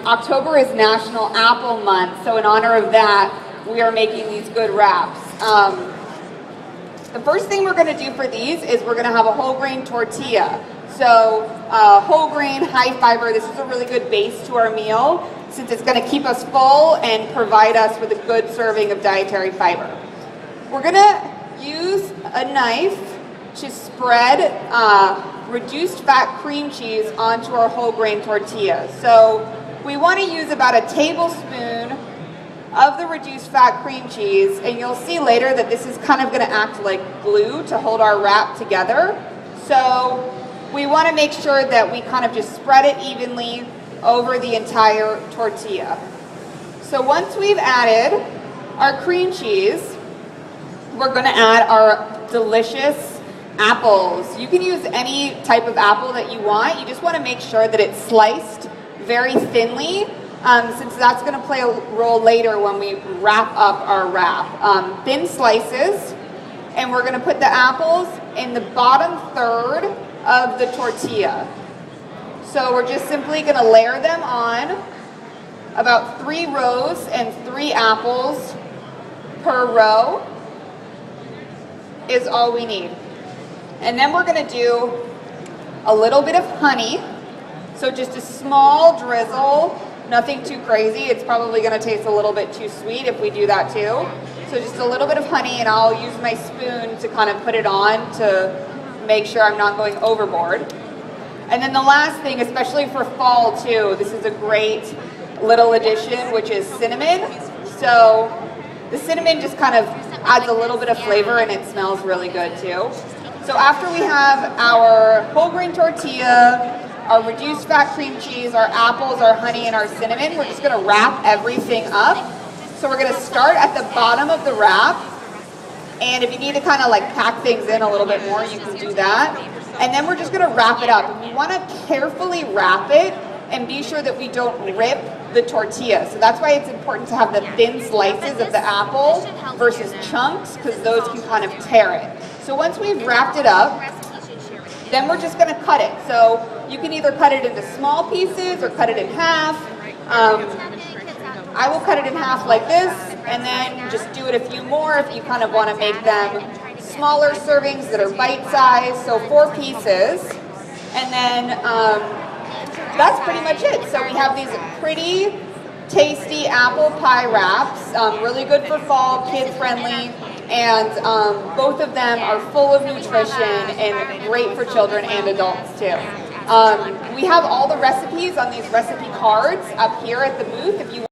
October is National Apple Month, so in honor of that, we are making these good wraps. The first thing we're going to do for these is we're going to have a whole grain tortilla. So whole grain, high fiber, this is a really good base to our meal since it's going to keep us full and provide us with a good serving of dietary fiber. We're going to use a knife to spread reduced fat cream cheese onto our whole grain tortilla. So we want to use about a tablespoon of the reduced fat cream cheese, and you'll see later that this is kind of going to act like glue to hold our wrap together. So we want to make sure that we kind of just spread it evenly over the entire tortilla. So once we've added our cream cheese, we're going to add our delicious apples. You can use any type of apple that you want. You just want to make sure that it's sliced very thinly, since that's going to play a role later when we wrap up our wrap. Thin slices, and we're going to put the apples in the bottom third of the tortilla. So we're just simply going to layer them on, about 3 rows and 3 apples per row is all we need. And then we're going to do a little bit of honey. So just a small drizzle, nothing too crazy. It's probably going to taste a little bit too sweet if we do that too. So just a little bit of honey, and I'll use my spoon to kind of put it on to make sure I'm not going overboard. And then the last thing, especially for fall too, this is a great little addition, which is cinnamon. So the cinnamon just kind of adds a little bit of flavor, and it smells really good too. So after we have our whole grain tortilla, our reduced fat cream cheese, our apples, our honey, and our cinnamon, we're just going to wrap everything up. So we're going to start at the bottom of the wrap, and if you need to kind of like pack things in a little bit more, you can do that. And then we're just going to wrap it up. And we want to carefully wrap it and be sure that we don't rip the tortilla. So that's why it's important to have the thin slices of the apple versus chunks, because those can kind of tear it. So once we've wrapped it up, then we're just going to cut it. So you can either cut it into small pieces or cut it in half. I will cut it in half like this, and then just do it a few more if you kind of want to make them smaller servings that are bite-sized. So 4 pieces, and then that's pretty much it. So we have these pretty tasty apple pie wraps, really good for fall, kid-friendly, and both of them are full of nutrition and great for children and adults too. We have all the recipes on these recipe cards up here at the booth if you